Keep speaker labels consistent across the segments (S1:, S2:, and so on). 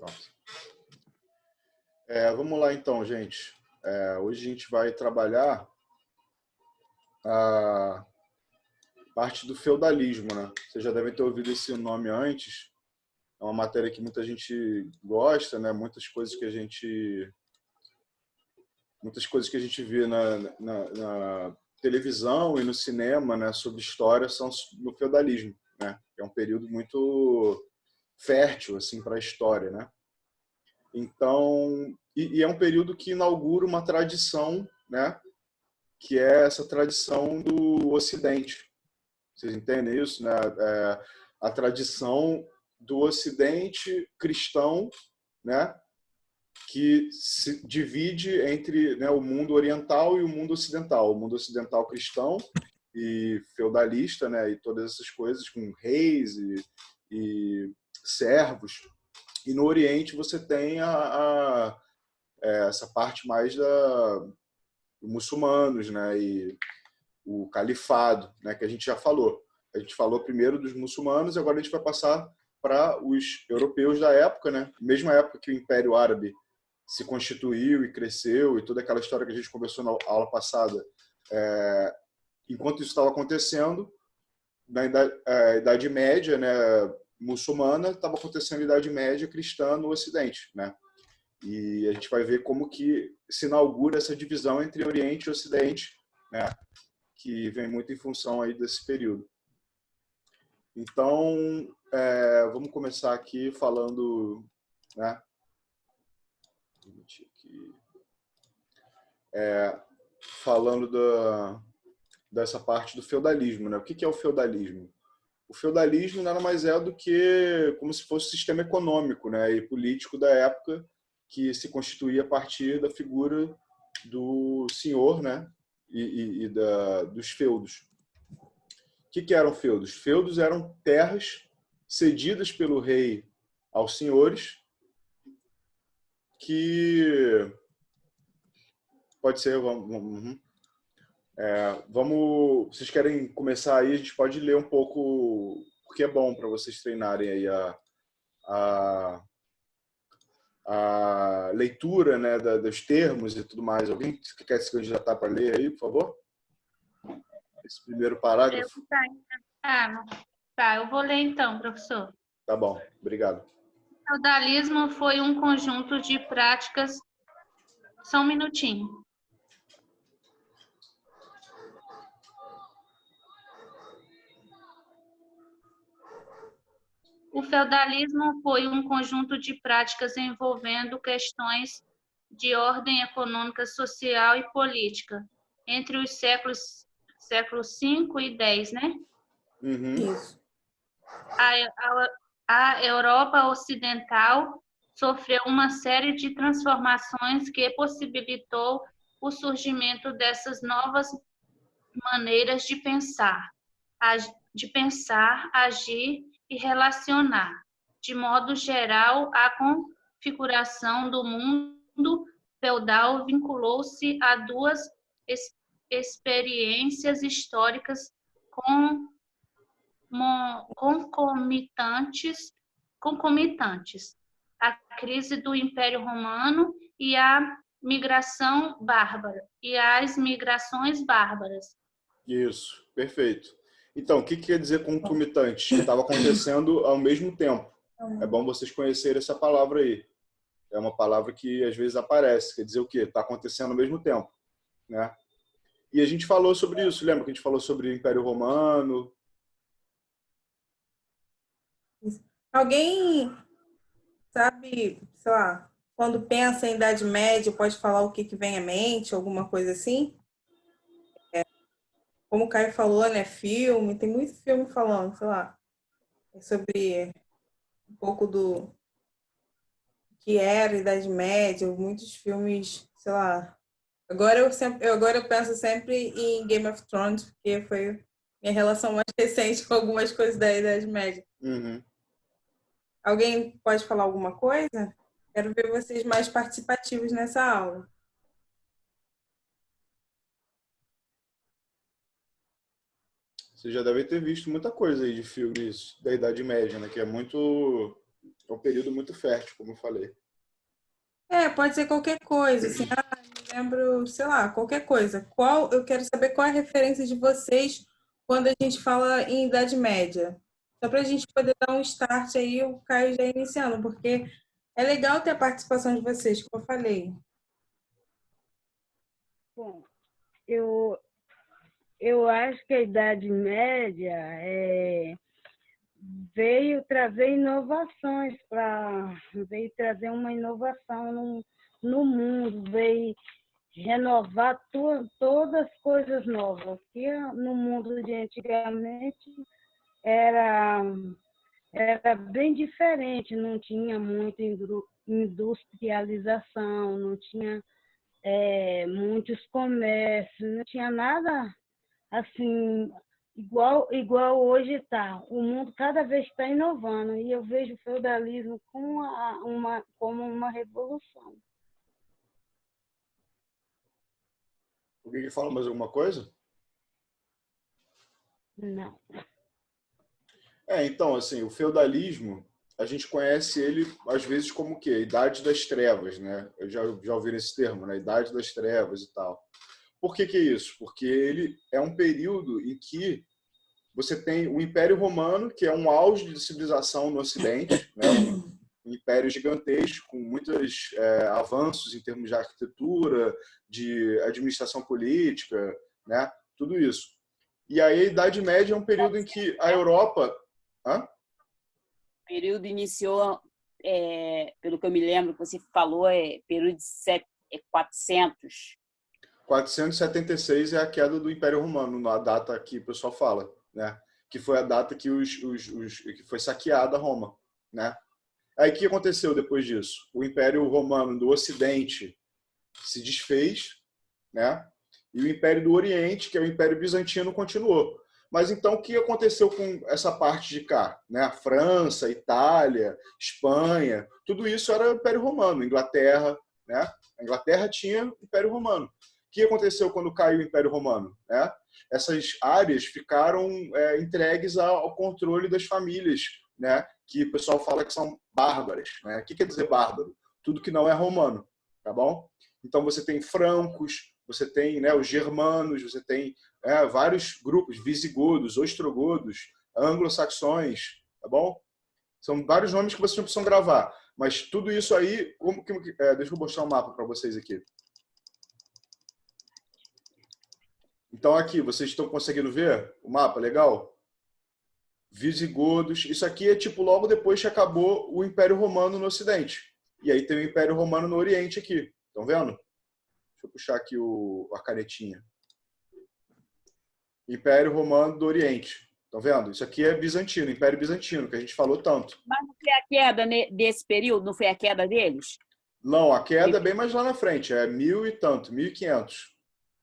S1: Nossa. Vamos lá então, gente. Hoje a gente vai trabalhar a parte do feudalismo, né? Vocês já devem ter ouvido esse nome antes. É uma matéria que muita gente gosta, né? Muitas coisas que a gente vê na televisão e no cinema, né, sobre história são no feudalismo, né? É um período muito fértil assim para a história, né? Então, e é um período que inaugura uma tradição, né? Que é essa tradição do Ocidente. Vocês entendem isso, né? A tradição do Ocidente cristão, né? Que se divide entre, né, o mundo oriental e o mundo ocidental. O mundo ocidental cristão e feudalista, né? E todas essas coisas com reis e servos. E no Oriente você tem essa parte mais dos muçulmanos, né? E o califado, né? Que a gente já falou. A gente falou primeiro dos muçulmanos, agora a gente vai passar para os europeus da época, né? Mesma época que o Império Árabe se constituiu e cresceu e toda aquela história que a gente conversou na aula passada. Enquanto isso estava acontecendo, na Idade Média, né, muçulmana, estava acontecendo a Idade Média cristã no Ocidente, né? E a gente vai ver como que se inaugura essa divisão entre Oriente e Ocidente, né? Que vem muito em função aí desse período. Então, vamos começar aqui falando, né? Falando dessa parte do feudalismo, né? O que é o feudalismo? O feudalismo nada mais é do que como se fosse o sistema econômico, né, e político da época que se constituía a partir da figura do senhor, né, dos feudos. O que eram feudos? Feudos eram terras cedidas pelo rei aos senhores, que pode ser, vocês querem começar aí? A gente pode ler um pouco, porque é bom para vocês treinarem aí a leitura, né, dos termos e tudo mais. Alguém que quer se candidatar para ler aí, por favor? Esse primeiro parágrafo.
S2: Tá, eu vou ler então, professor.
S1: Tá bom, obrigado.
S2: O feudalismo foi um conjunto de práticas. Só um minutinho. O feudalismo foi um conjunto de práticas envolvendo questões de ordem econômica, social e política entre os séculos 5 e 10, né?
S1: Uhum.
S3: Isso.
S2: A Europa Ocidental sofreu uma série de transformações que possibilitou o surgimento dessas novas maneiras de pensar, agir e relacionar. De modo geral, a configuração do mundo feudal vinculou-se a duas experiências históricas concomitantes: a crise do Império Romano e a migração bárbara e as migrações bárbaras.
S1: Isso, perfeito. Então, o que quer dizer concomitante? Que estava acontecendo ao mesmo tempo. É bom vocês conhecerem essa palavra aí. É uma palavra que às vezes aparece. Quer dizer o quê? Está acontecendo ao mesmo tempo, né? E a gente falou sobre isso. Lembra que a gente falou sobre o Império Romano?
S3: Alguém sabe, sei lá, quando pensa em Idade Média, pode falar o que vem à mente, alguma coisa assim? Como o Caio falou, né? Filme, tem muito filme falando, sei lá, sobre um pouco do que era a Idade Média, muitos filmes, sei lá. Agora eu penso sempre em Game of Thrones, porque foi minha relação mais recente com algumas coisas da Idade Média.
S1: Uhum.
S3: Alguém pode falar alguma coisa? Quero ver vocês mais participativos nessa aula.
S1: Você já deve ter visto muita coisa aí de filmes da Idade Média, né? Que é um período muito fértil, como eu falei.
S3: Pode ser qualquer coisa, assim, me lembro, sei lá, qualquer coisa. Eu quero saber qual é a referência de vocês quando a gente fala em Idade Média. Só para a gente poder dar um start aí, o Caio já iniciando, porque é legal ter a participação de vocês, como eu falei.
S4: Bom, eu acho que a Idade Média veio trazer inovações, veio trazer uma inovação no mundo, veio renovar todas as coisas novas, que no mundo de antigamente era bem diferente, não tinha muita industrialização, não tinha muitos comércios, não tinha nada assim igual hoje está. O mundo cada vez está inovando e eu vejo o feudalismo como uma revolução.
S1: Alguém fala mais alguma coisa?
S4: Não.
S1: Então, assim, o feudalismo, a gente conhece ele, às vezes, como o quê? Idade das Trevas, né? Eu já ouvi esse termo, né? Idade das Trevas e tal. Por que é isso? Porque ele é um período em que você tem o Império Romano, que é um auge de civilização no Ocidente, né? Um império gigantesco, com muitos avanços em termos de arquitetura, de administração política, né? Tudo isso. E aí a Idade Média é um período em que a Europa... Hã?
S5: O período iniciou, pelo que eu me lembro, que você falou, período de 400.
S1: 476 é a queda do Império Romano, a data que o pessoal fala, né? Que foi a data que que foi saqueada Roma, né? Aí o que aconteceu depois disso? O Império Romano do Ocidente se desfez, né? E o Império do Oriente, que é o Império Bizantino, continuou. Mas então o que aconteceu com essa parte de cá, né? A França, Itália, Espanha, tudo isso era Império Romano, Inglaterra, né? A Inglaterra tinha Império Romano. O que aconteceu quando caiu o Império Romano, né? Essas áreas ficaram entregues ao controle das famílias, né? Que o pessoal fala que são bárbaras, né? O que quer dizer bárbaro? Tudo que não é romano, tá bom? Então você tem francos, você tem, né, os germanos, você tem vários grupos, visigodos, ostrogodos, anglo-saxões, tá bom? São vários nomes que vocês não precisam gravar, mas tudo isso aí, deixa eu mostrar um mapa para vocês aqui. Então aqui, vocês estão conseguindo ver o mapa, legal? Visigodos, isso aqui é tipo logo depois que acabou o Império Romano no Ocidente. E aí tem o Império Romano no Oriente aqui, estão vendo? Deixa eu puxar aqui a canetinha. Império Romano do Oriente. Estão vendo? Isso aqui é bizantino, Império Bizantino, que a gente falou tanto.
S5: Mas não foi a queda desse período? Não foi a queda deles?
S1: Não, a queda é bem mais lá na frente. É 1000 e tanto, 1500.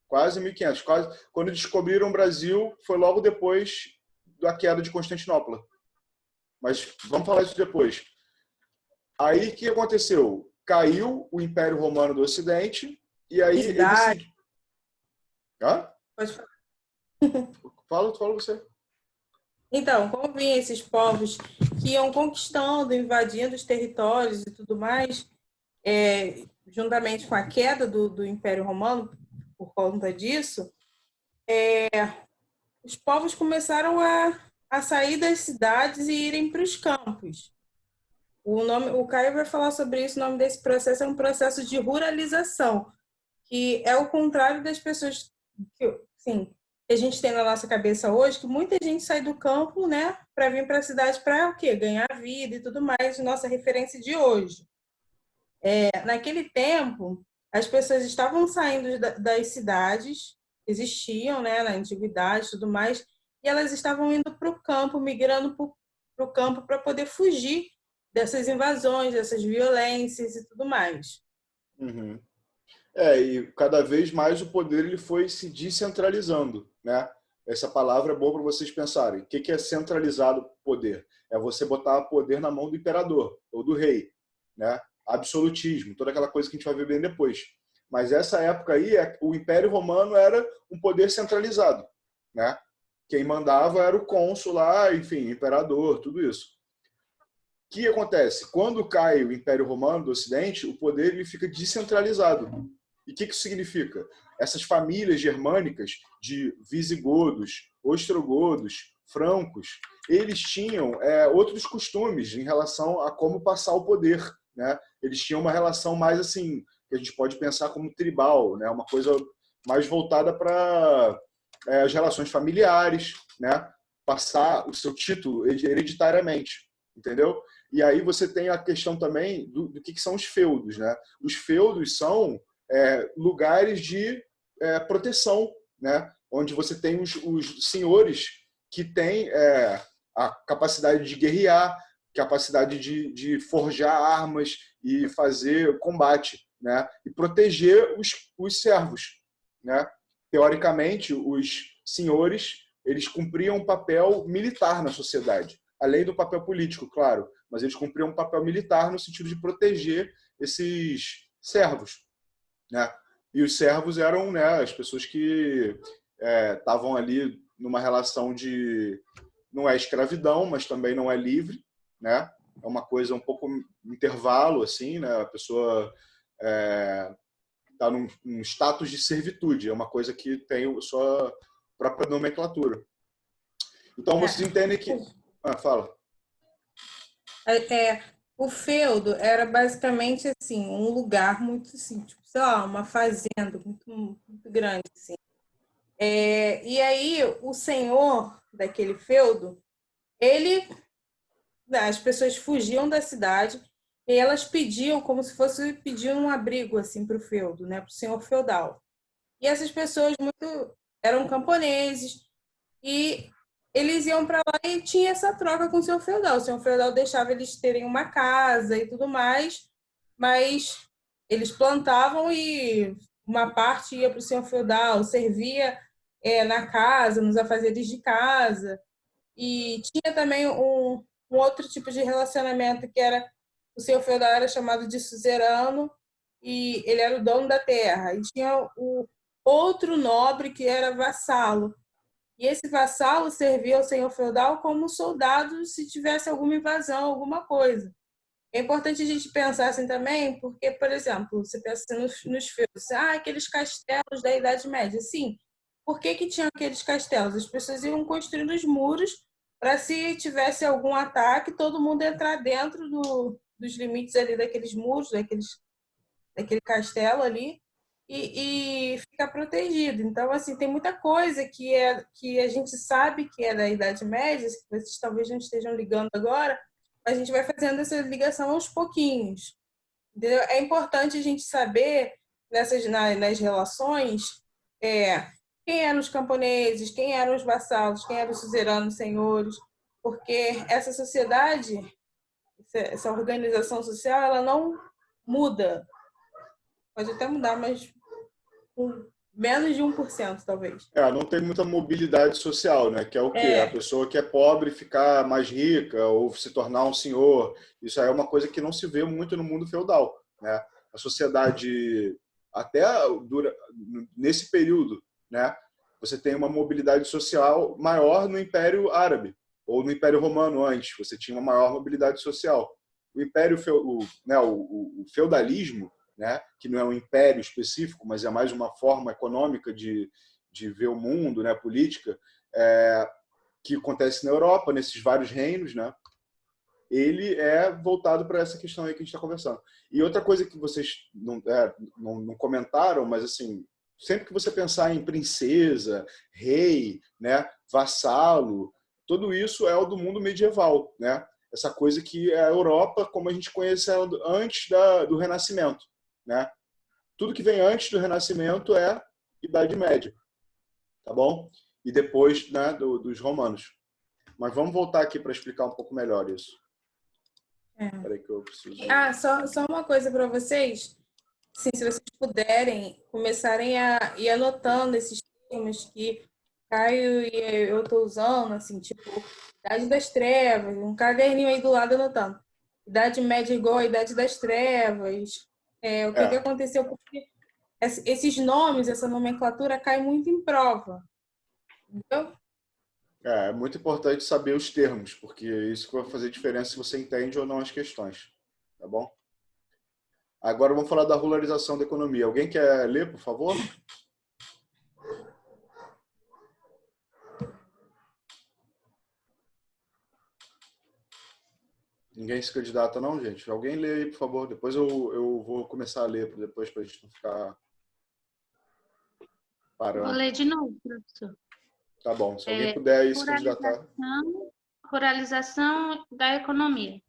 S1: Quase 1500. Quando descobriram o Brasil, foi logo depois da queda de Constantinopla. Mas vamos falar isso depois. Aí, o que aconteceu? Caiu o Império Romano do Ocidente, e aí ele... Hã?
S3: Pode falar.
S1: Fala você.
S3: Então, como vinham esses povos que iam conquistando, invadindo os territórios e tudo mais, juntamente com a queda do Império Romano, por conta disso, os povos começaram a sair das cidades e irem para os campos. O Caio vai falar sobre isso, o nome desse processo é um processo de ruralização, que é o contrário das pessoas que a gente tem na nossa cabeça hoje, que muita gente sai do campo, né, para vir para a cidade para o quê? Ganhar vida e tudo mais, nossa referência de hoje. Naquele tempo, as pessoas estavam saindo das cidades, existiam, né, na antiguidade e tudo mais, e elas estavam indo para o campo, migrando para o campo para poder fugir dessas invasões, dessas violências e tudo mais.
S1: Uhum. E cada vez mais o poder ele foi se descentralizando, né? Essa palavra é boa para vocês pensarem. O que é centralizado poder? É você botar poder na mão do imperador ou do rei, né? Absolutismo, toda aquela coisa que a gente vai ver bem depois. Mas essa época aí, o Império Romano era um poder centralizado, né? Quem mandava era o cônsul lá, enfim, imperador, tudo isso. que acontece? Quando cai o Império Romano do Ocidente, o poder ele fica descentralizado. E o que isso significa? Essas famílias germânicas de visigodos, ostrogodos, francos, eles tinham outros costumes em relação a como passar o poder, né? Eles tinham uma relação mais assim, que a gente pode pensar como tribal, né? Uma coisa mais voltada para as relações familiares, né? Passar o seu título hereditariamente, entendeu? E aí você tem a questão também do que são os feudos, né? Os feudos são lugares de proteção, né? Onde você tem os senhores que têm a capacidade de guerrear, capacidade de forjar armas e fazer combate, né? E proteger os servos, né? Teoricamente, os senhores eles cumpriam um papel militar na sociedade, além do papel político, claro, mas eles cumpriam um papel militar no sentido de proteger esses servos, né? E os servos eram, né, as pessoas que estavam ali numa relação de não é escravidão, mas também não é livre, né? É uma coisa um pouco intervalo assim, né? A pessoa está num status de servitude, é uma coisa que tem sua própria nomenclatura. Então vocês entendem que fala.
S3: O feudo era basicamente assim, um lugar muito assim, tipo, sei lá, uma fazenda muito, muito grande assim. E aí o senhor daquele feudo, as pessoas fugiam da cidade e elas pediam como se fosse pedir um abrigo assim para o feudo, né, para o senhor feudal. E essas pessoas eram camponeses e eles iam para lá e tinha essa troca com o senhor feudal. O senhor feudal deixava eles terem uma casa e tudo mais, mas eles plantavam e uma parte ia para o senhor feudal, servia na casa, nos afazeres de casa. E tinha também um outro tipo de relacionamento que era o senhor feudal era chamado de suzerano e ele era o dono da terra. E tinha o outro nobre que era vassalo. E esse vassalo servia ao senhor feudal como soldado se tivesse alguma invasão, alguma coisa. É importante a gente pensar assim também, porque, por exemplo, você pensa nos feudos, aqueles castelos da Idade Média. Sim, por que tinham aqueles castelos? As pessoas iam construindo os muros para, se tivesse algum ataque, todo mundo entrar dentro dos limites ali daqueles muros, daquele castelo ali, e ficar protegido. Então, assim, tem muita coisa que a gente sabe que é da Idade Média, que vocês talvez não estejam ligando agora, a gente vai fazendo essa ligação aos pouquinhos. Entendeu? É importante a gente saber, nas relações, quem eram os camponeses, quem eram os vassalos, quem eram os suzeranos, senhores, porque essa sociedade, essa organização social, ela não muda. Pode até mudar, mas com menos de 1%, talvez.
S1: Não tem muita mobilidade social, né? Que é o quê? A pessoa que é pobre ficar mais rica ou se tornar um senhor. Isso aí é uma coisa que não se vê muito no mundo feudal, né? A sociedade, até nesse período, né? Você tem uma mobilidade social maior no Império Árabe ou no Império Romano antes. Você tinha uma maior mobilidade social. O Império, o feudalismo, né, que não é um império específico, mas é mais uma forma econômica de ver o mundo, né, política, que acontece na Europa, nesses vários reinos, né, ele é voltado para essa questão aí que a gente está conversando. E outra coisa que vocês não comentaram, mas assim, sempre que você pensar em princesa, rei, né, vassalo, tudo isso é o do mundo medieval, né? Essa coisa que é a Europa como a gente conhece ela antes do Renascimento, né? Tudo que vem antes do Renascimento é Idade Média, tá bom? E depois, né, dos romanos. Mas vamos voltar aqui para explicar um pouco melhor isso. Peraí que eu preciso...
S3: Só uma coisa para vocês. Sim, se vocês puderem, começarem a ir anotando esses termos que Caio e eu estou usando, assim, tipo, Idade das Trevas, um caderninho aí do lado anotando. Idade Média igual a Idade das Trevas. O que aconteceu? Porque esses nomes, essa nomenclatura cai muito em prova. Entendeu?
S1: É muito importante saber os termos, porque isso que vai fazer diferença se você entende ou não as questões. Tá bom? Agora vamos falar da regularização da economia. Alguém quer ler, por favor? Ninguém se candidata, não, gente? Alguém lê aí, por favor. Depois eu vou começar a ler, depois para a gente não ficar
S2: Vou
S1: parando.
S2: ler de novo, professor.
S1: Tá bom. Se alguém puder aí se candidatar.
S2: Ruralização da economia.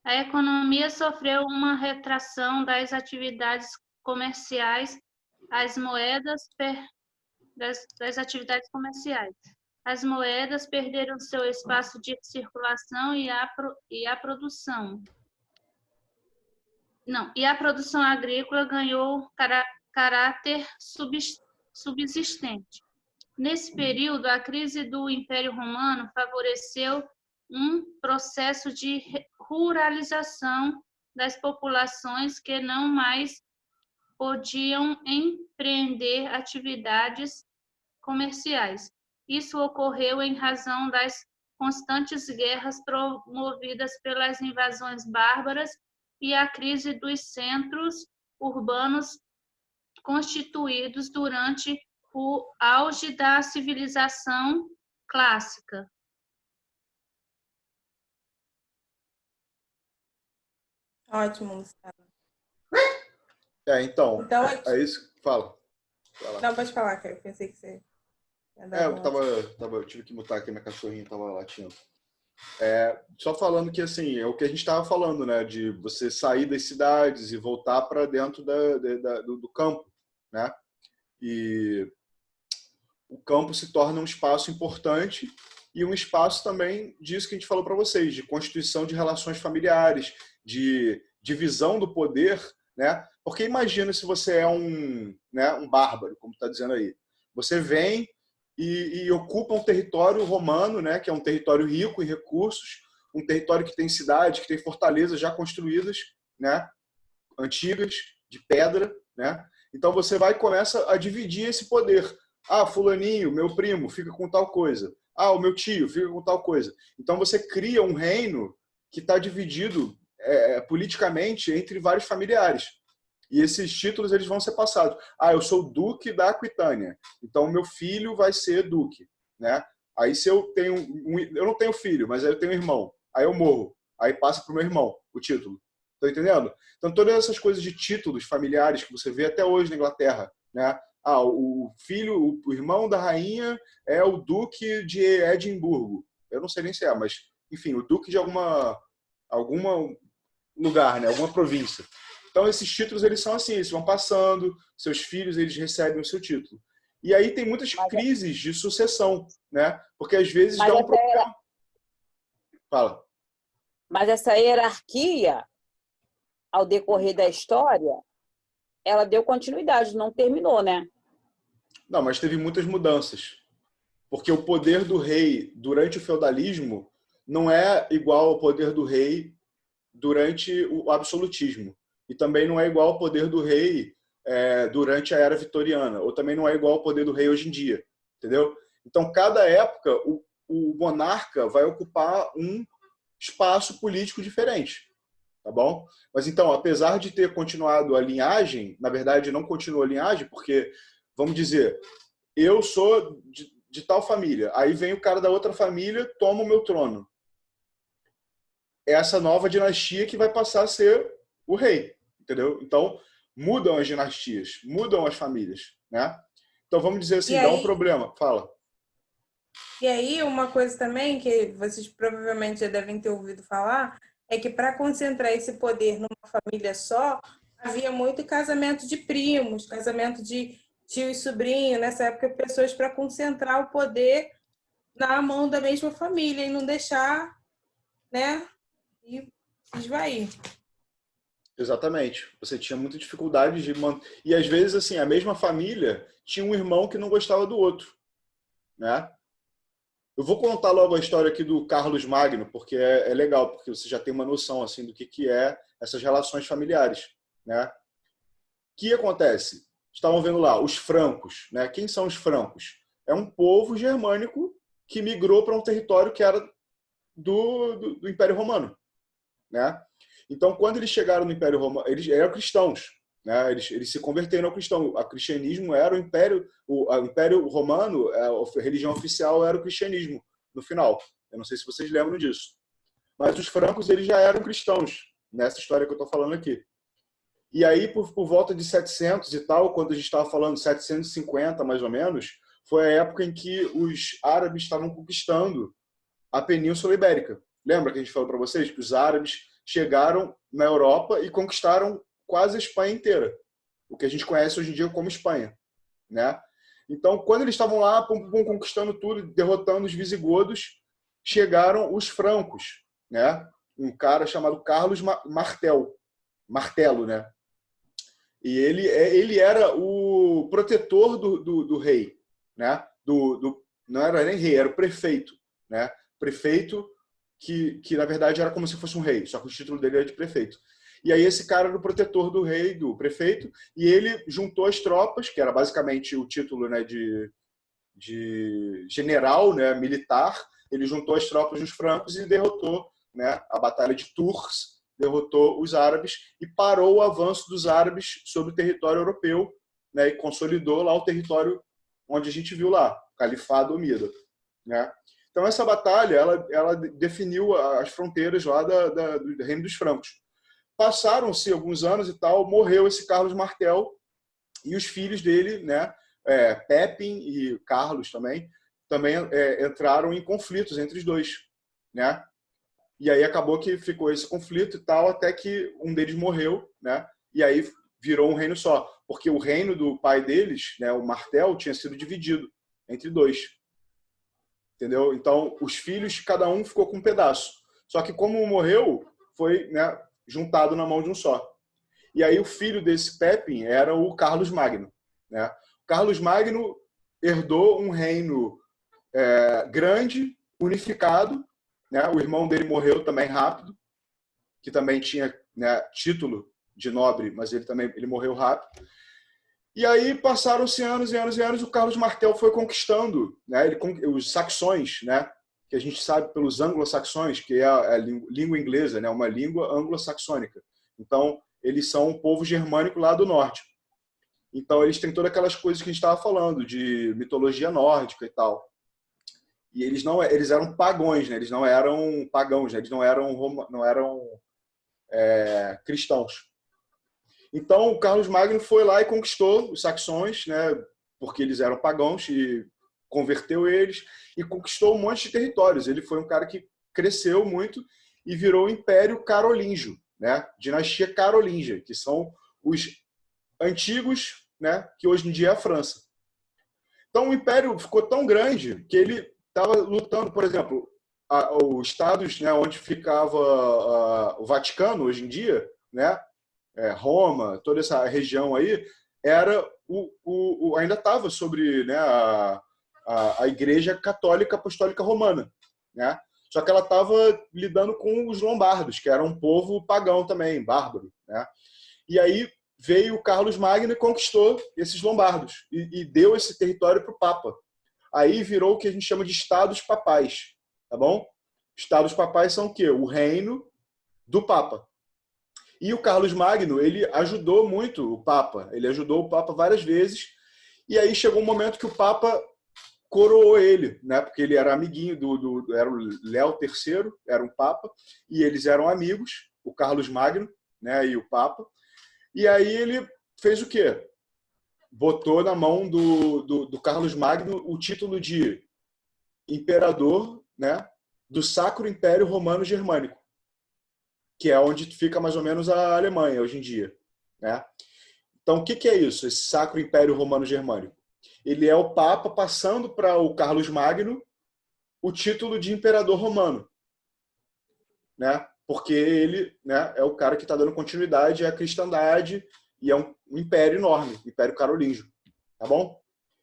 S2: A economia sofreu uma retração das atividades comerciais, das atividades comerciais. As moedas perderam seu espaço de circulação e a produção. Não, e a produção agrícola ganhou caráter subsistente. Nesse período, a crise do Império Romano favoreceu um processo de ruralização das populações que não mais podiam empreender atividades comerciais. Isso ocorreu em razão das constantes guerras promovidas pelas invasões bárbaras e a crise dos centros urbanos constituídos durante o auge da civilização clássica.
S3: Ótimo, Luciana.
S1: Então
S3: Então,
S1: é isso. Fala.
S3: não, pode falar, que eu pensei que você ia dar
S1: eu tive que mutar aqui, minha cachorrinha estava latindo. Só falando que, assim, é o que a gente estava falando, né? De você sair das cidades e voltar para dentro do campo, né? E o campo se torna um espaço importante e um espaço também disso que a gente falou para vocês, de constituição de relações familiares, de divisão do poder, né? Porque imagina se você é um bárbaro, como está dizendo aí. Você vem e ocupa um território romano, né? Que é um território rico em recursos, um território que tem cidades, que tem fortalezas já construídas, né? Antigas, de pedra, né? Então você vai e começa a dividir esse poder. Ah, fulaninho, meu primo, fica com tal coisa. Ah, o meu tio, fica com tal coisa. Então você cria um reino que está dividido politicamente entre vários familiares. E esses títulos eles vão ser passados. Ah, eu sou duque da Aquitânia, então meu filho vai ser duque, né? Aí se eu tenho eu não tenho filho, mas aí eu tenho um irmão. Aí eu morro. Aí passa para o meu irmão o título. Estão entendendo? Então todas essas coisas de títulos familiares que você vê até hoje na Inglaterra, né? Ah, o filho, o irmão da rainha é o duque de Edimburgo. Eu não sei nem se é, mas enfim, o duque de alguma lugar, né? Alguma província. Então esses títulos eles são assim, eles vão passando, seus filhos eles recebem o seu título. E aí tem muitas crises de sucessão, né? Porque às vezes dá um problema. Fala.
S5: Mas essa hierarquia, ao decorrer da história, ela deu continuidade, não terminou, né?
S1: Não, mas teve muitas mudanças. Porque o poder do rei durante o feudalismo não é igual ao poder do rei durante o absolutismo. E também não é igual ao poder do rei durante a era vitoriana. Ou também não é igual ao poder do rei hoje em dia. Entendeu? Então, cada época, o monarca vai ocupar um espaço político diferente. Tá bom? Mas então, apesar de ter continuado a linhagem, na verdade não continuou a linhagem, porque, vamos dizer, eu sou de tal família, aí vem o cara da outra família, toma o meu trono. É essa nova dinastia que vai passar a ser o rei, entendeu? Então, mudam as dinastias, mudam as famílias, né? Então, vamos dizer assim, dá um problema. Fala.
S3: E aí, uma coisa também que vocês provavelmente já devem ter ouvido falar é que para concentrar esse poder numa família só, havia muito casamento de primos, casamento de tio e sobrinho, nessa época, pessoas para concentrar o poder na mão da mesma família e não deixar, né, e esvair.
S1: Exatamente. Você tinha muita dificuldade de manter. E às vezes, assim, a mesma família tinha um irmão que não gostava do outro, né? Eu vou contar logo a história aqui do Carlos Magno, porque é legal, porque você já tem uma noção assim do que é essas relações familiares, né? O que acontece? Estavam vendo lá os francos, né? Quem são os francos? É um povo germânico que migrou para um território que era do Império Romano, né? Então, quando eles chegaram no Império Romano, eles eram cristãos, né? Eles se converteram ao cristão. O cristianismo era o Império Romano, a religião oficial era o cristianismo, no final. Eu não sei se vocês lembram disso. Mas os francos, eles já eram cristãos, nessa história que eu estou falando aqui. E aí, por volta de 700 e tal, quando a gente estava falando 750, mais ou menos, foi a época em que os árabes estavam conquistando a Península Ibérica. Lembra que a gente falou para vocês que os árabes chegaram na Europa e conquistaram quase a Espanha inteira, o que a gente conhece hoje em dia como Espanha, né? Então, quando eles estavam lá conquistando tudo, derrotando os visigodos, chegaram os francos, né? Um cara chamado Carlos Martelo, né? E ele era o protetor do rei, né? Não era nem rei, era o prefeito, né? Prefeito que na verdade era como se fosse um rei, só que o título dele era de prefeito. E aí esse cara era o protetor do rei, do prefeito, e ele juntou as tropas, que era basicamente o título, né, de general, né, militar. Ele juntou as tropas dos francos e derrotou, né, a Batalha de Tours, derrotou os árabes e parou o avanço dos árabes sobre o território europeu, né, e consolidou lá o território onde a gente viu lá, Califado Omida, né? Então essa batalha ela definiu as fronteiras lá do Reino dos Francos. Passaram-se alguns anos e tal, morreu esse Carlos Martel e os filhos dele, né, Pepin e Carlos também entraram em conflitos entre os dois, né? E aí acabou que ficou esse conflito e tal, até que um deles morreu, né? E aí virou um reino só, porque o reino do pai deles, né, o Martel, tinha sido dividido entre dois. Entendeu? Então, os filhos, cada um ficou com um pedaço. Só que como morreu, foi, né, juntado na mão de um só. E aí o filho desse Pepin era o Carlos Magno, né? O Carlos Magno herdou um reino grande, unificado, né? O irmão dele morreu também rápido, que também tinha, né, título de nobre, mas ele morreu rápido. E aí passaram-se anos e anos e anos, o Carlos Martel foi conquistando, né, os saxões, né, que a gente sabe pelos anglo-saxões, que é a língua inglesa, né, uma língua anglo-saxônica. Então, eles são um povo germânico lá do norte. Então, eles têm todas aquelas coisas que a gente estava falando, de mitologia nórdica e tal. E eles eram pagões, né, eles não eram pagãos, né, eles não eram cristãos. Então, o Carlos Magno foi lá e conquistou os saxões, né, porque eles eram pagãos, e converteu eles e conquistou um monte de territórios. Ele foi um cara que cresceu muito e virou o Império Carolíngio, né, dinastia carolíngia, que são os antigos, né, que hoje em dia é a França. Então, o Império ficou tão grande que ele estava lutando, por exemplo, os estados, né, onde ficava o Vaticano hoje em dia, né, Roma, toda essa região aí, era ainda estava sobre, né, a Igreja Católica Apostólica Romana, né? Só que ela estava lidando com os lombardos, que era um povo pagão também, bárbaro, né? E aí veio o Carlos Magno e conquistou esses lombardos e deu esse território para o Papa. Aí virou o que a gente chama de estados papais, tá bom? Estados papais são o quê? O reino do Papa. E o Carlos Magno, ele ajudou muito o Papa. Ele ajudou o Papa várias vezes. E aí chegou um momento que o Papa coroou ele, né? Porque ele era amiguinho era o Léo III, era um Papa, e eles eram amigos, o Carlos Magno, né, e o Papa. E aí ele fez o quê? Botou na mão do Carlos Magno o título de imperador, né, do Sacro Império Romano Germânico, que é onde fica mais ou menos a Alemanha hoje em dia, né? Então, o que é isso, esse Sacro Império Romano Germânico? Ele é o Papa passando para o Carlos Magno o título de imperador romano, né? Porque ele, né, é o cara que está dando continuidade à cristandade e é um império enorme, Império Carolíngio, tá bom?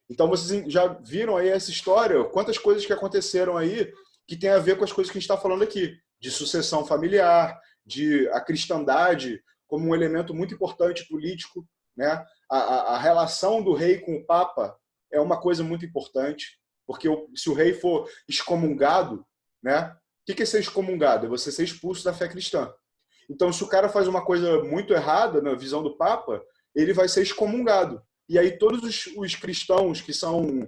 S1: Então, vocês já viram aí essa história, quantas coisas que aconteceram aí que tem a ver com as coisas que a gente está falando aqui, de sucessão familiar, de a cristandade como um elemento muito importante político, né? A relação do rei com o Papa é uma coisa muito importante, Porque se o rei for excomungado, né? O que é ser excomungado? É você ser expulso da fé cristã. Então, se o cara faz uma coisa muito errada na visão do Papa, ele vai ser excomungado. E aí todos os cristãos que são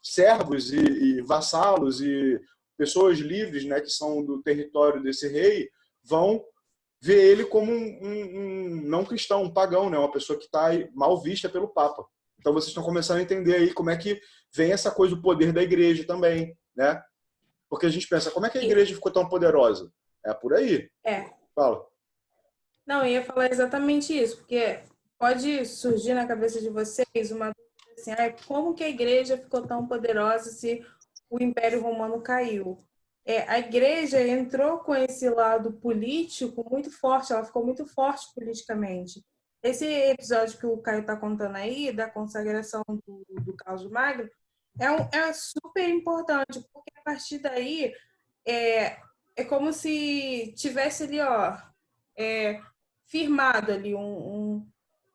S1: servos e vassalos e pessoas livres, né, que são do território desse rei, vão ver ele como um não cristão, um pagão, né, uma pessoa que está mal vista pelo Papa. Então vocês estão começando a entender aí como é que vem essa coisa do poder da igreja também, né? Porque a gente pensa, como é que a igreja ficou tão poderosa? É por aí. Fala.
S3: Não, eu ia falar exatamente isso, porque pode surgir na cabeça de vocês uma dúvida assim, como que a igreja ficou tão poderosa se o Império Romano caiu? A igreja entrou com esse lado político muito forte, ela ficou muito forte politicamente. Esse episódio que o Caio está contando aí, da consagração do Carlos Magno, é super importante, porque a partir daí é como se tivesse ali, firmado ali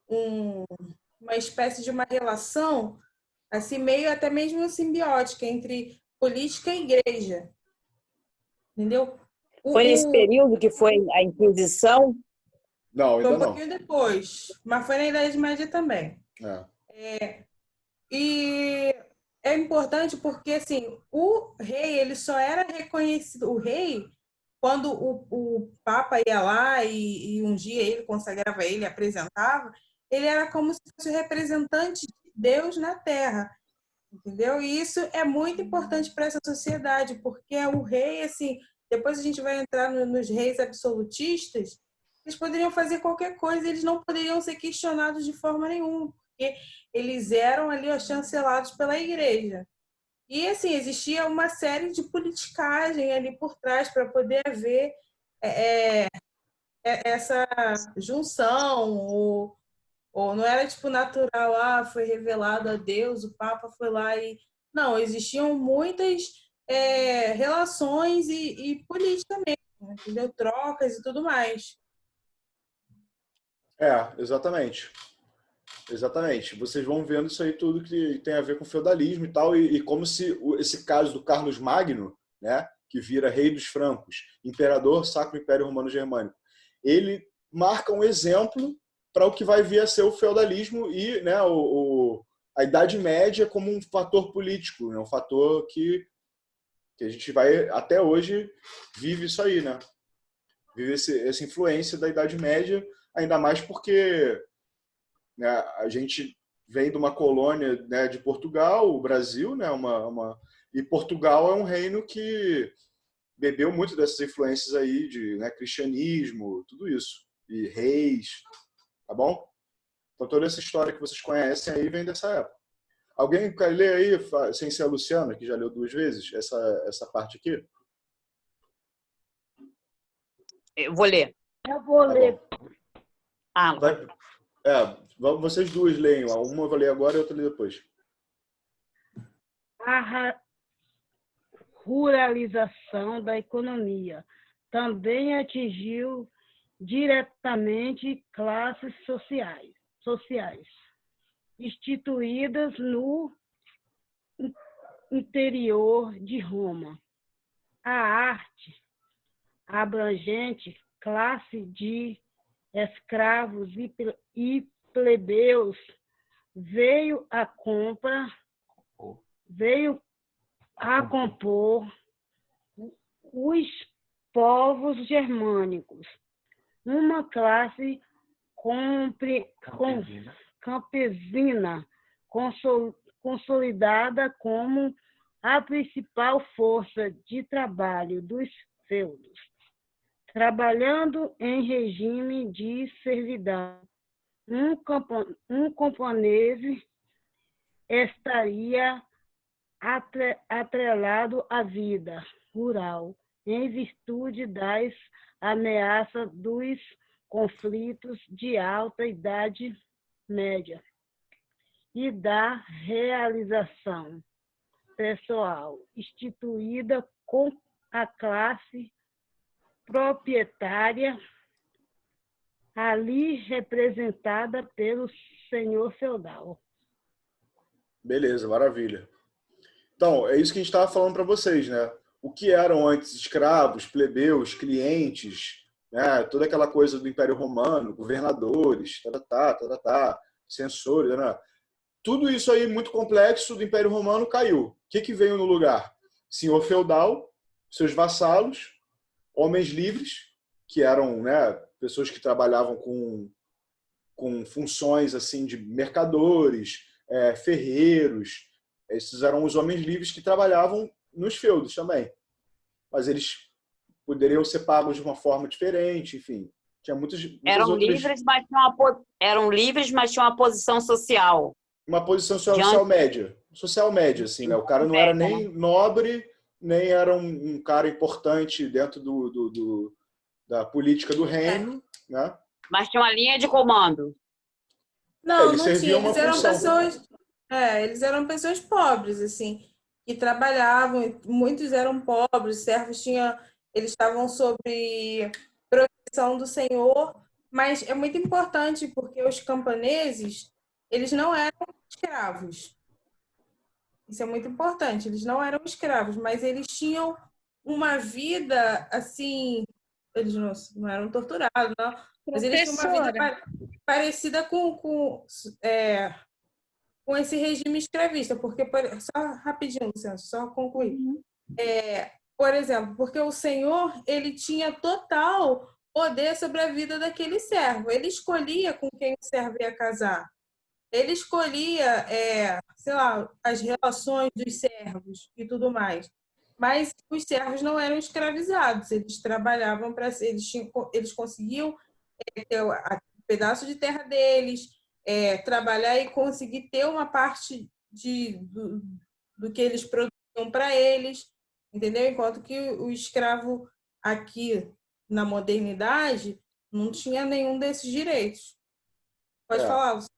S3: uma espécie de uma relação, assim, meio até mesmo simbiótica entre política e igreja. Entendeu?
S5: Foi nesse período que foi a Inquisição?
S1: Não,
S3: Foi
S1: ainda
S3: um
S1: não.
S3: pouquinho depois, mas foi na Idade Média também. E é importante porque, assim, o rei, ele só era reconhecido, o rei, quando o Papa ia lá e ungia ele, consagrava ele, apresentava, ele era como se fosse o representante de Deus na Terra, entendeu? E isso é muito importante para essa sociedade, porque o rei, assim, depois a gente vai entrar nos reis absolutistas, eles poderiam fazer qualquer coisa, eles não poderiam ser questionados de forma nenhuma, porque eles eram ali chancelados pela igreja. E, assim, existia uma série de politicagem ali por trás para poder haver essa junção, ou não era tipo natural, foi revelado a Deus, o Papa foi lá e... Não, existiam muitas relações e política mesmo, entendeu? Trocas e tudo mais.
S1: Exatamente. Exatamente. Vocês vão vendo isso aí tudo que tem a ver com feudalismo e tal, e como se esse caso do Carlos Magno, né, que vira rei dos francos, imperador Sacro Império Romano Germânico, ele marca um exemplo para o que vai vir a ser o feudalismo e, né, a Idade Média como um fator político, né, um fator que a gente vai, até hoje, vive isso aí, né? Vive essa influência da Idade Média, ainda mais porque, né, a gente vem de uma colônia, né, de Portugal, o Brasil, né, e Portugal é um reino que bebeu muito dessas influências aí de, né, cristianismo, tudo isso, e reis, tá bom? Então toda essa história que vocês conhecem aí vem dessa época. Alguém quer ler aí, sem ser a Luciana, que já leu 2 vezes, essa parte aqui?
S5: Eu vou ler.
S4: Eu vou ler.
S1: Vai, vocês duas leem. Uma eu vou ler agora e outra eu leio depois.
S4: A ruralização da economia também atingiu diretamente classes sociais instituídas no interior de Roma. A arte abrangente, classe de escravos e plebeus, veio a compor os povos germânicos, uma classe campesina consolidada como a principal força de trabalho dos feudos, trabalhando em regime de servidão. Um camponês estaria atrelado à vida rural, em virtude das ameaças dos conflitos de alta Idade Média e da realização pessoal instituída com a classe proprietária, ali representada pelo senhor feudal.
S1: Beleza, maravilha. Então, é isso que a gente estava falando para vocês, né? O que eram antes escravos, plebeus, clientes, né? Toda aquela coisa do Império Romano, governadores, censores, né? Tudo isso aí muito complexo do Império Romano caiu. O que veio no lugar? Senhor feudal, seus vassalos, homens livres, que eram, né, pessoas que trabalhavam com funções assim de mercadores, ferreiros. Esses eram os homens livres que trabalhavam nos feudos também. Mas eles poderiam ser pagos de uma forma diferente, enfim. Tinha muitas
S5: Eram
S1: outras...
S5: eram livres, mas tinham uma posição social.
S1: Uma posição social média. Social média, assim, né? O cara não era nem nobre, nem era um cara importante dentro da política do reino, né?
S5: Mas tinha uma linha de comando.
S3: Não,
S1: eles
S3: não tinha.
S1: serviam uma
S3: Eles eram
S1: função.
S3: pessoas, eles eram pessoas pobres, assim, que trabalhavam. Muitos eram pobres, servos tinham, eles estavam sob proteção do Senhor, mas é muito importante porque os camponeses, eles não eram escravos. Isso é muito importante. Eles não eram escravos, mas eles tinham uma vida assim. Eles não eram torturados, não. Mas eles tinham uma vida parecida com esse regime escravista. Porque, só rapidinho, Luciano, só concluir. Por exemplo, porque o Senhor ele tinha total poder sobre a vida daquele servo. Ele escolhia com quem o servo ia casar. Ele escolhia, sei lá, as relações dos servos e tudo mais. Mas os servos não eram escravizados. Eles trabalhavam para eles conseguiam ter um pedaço de terra deles, trabalhar e conseguir ter uma parte do que eles produziam para eles, entendeu? Enquanto que o escravo aqui na modernidade não tinha nenhum desses direitos. Pode falar, Luciano.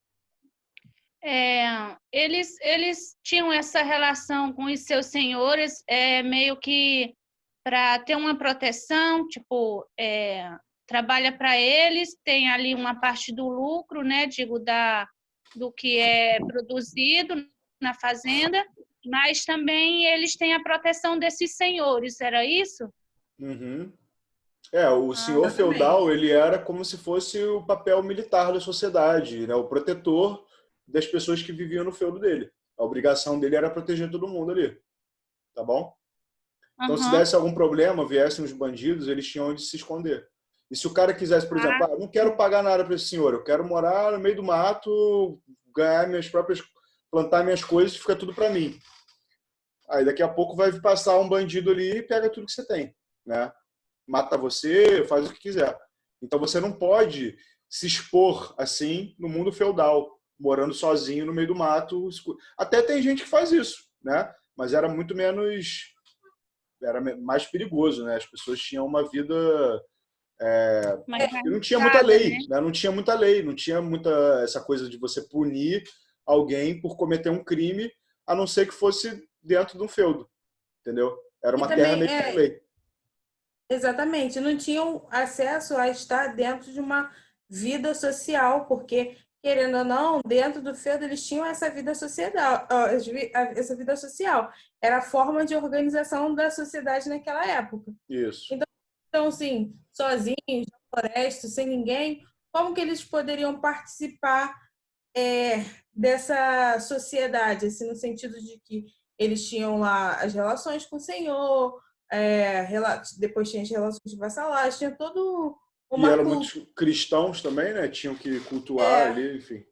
S2: Eles tinham essa relação com os seus senhores, meio que para ter uma proteção, tipo, trabalha para eles, tem ali uma parte do lucro, né, digo, do que é produzido na fazenda, mas também eles têm a proteção desses senhores, era isso?
S1: Uhum. O senhor
S3: Exatamente.
S1: feudal, ele era como se fosse o papel militar da sociedade, né? O protetor das pessoas que viviam no feudo dele. A obrigação dele era proteger todo mundo ali, tá bom? Então, se desse algum problema, viessem os bandidos, eles tinham onde se esconder. E se o cara quisesse, por exemplo, não quero pagar nada para esse senhor, eu quero morar no meio do mato, ganhar plantar minhas coisas e fica tudo para mim. Aí daqui a pouco vai passar um bandido ali e pega tudo que você tem, né? Mata você, faz o que quiser. Então você não pode se expor assim no mundo feudal, morando sozinho no meio do mato. Até tem gente que faz isso, né? Mas era muito menos, era mais perigoso, né? As pessoas tinham uma vida não tinha muita lei, né? Não tinha muita lei, não tinha muita essa coisa de você punir alguém por cometer um crime, a não ser que fosse dentro de um feudo, entendeu? Era uma terra meio sem lei.
S3: Exatamente, não tinham acesso a estar dentro de uma vida social, porque, querendo ou não, dentro do feudo eles tinham essa vida social. Era a forma de organização da sociedade naquela época.
S1: Isso.
S3: Então assim, sozinhos, na floresta, sem ninguém, como que eles poderiam participar dessa sociedade, assim, no sentido de que eles tinham lá as relações com o Senhor, depois tinha as relações de vassalagem, tinha todo uma
S1: E eram muitos cristãos também, né? Tinham que cultuar ali, enfim.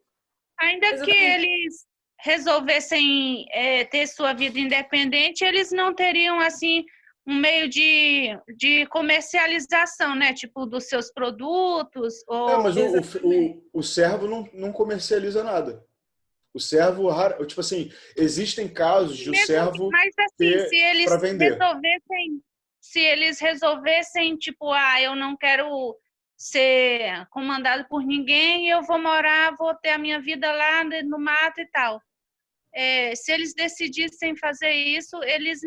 S2: Ainda
S3: Exatamente.
S2: que eles resolvessem ter sua vida independente, eles não teriam, assim, um meio de comercialização, né? Tipo, dos seus produtos.
S1: Mas o servo não comercializa nada. O servo, tipo assim, existem casos de o servo
S2: mas, assim, se eles resolvessem, tipo, eu não quero ser comandado por ninguém, eu vou ter a minha vida lá no mato e tal. Se eles decidissem fazer isso, eles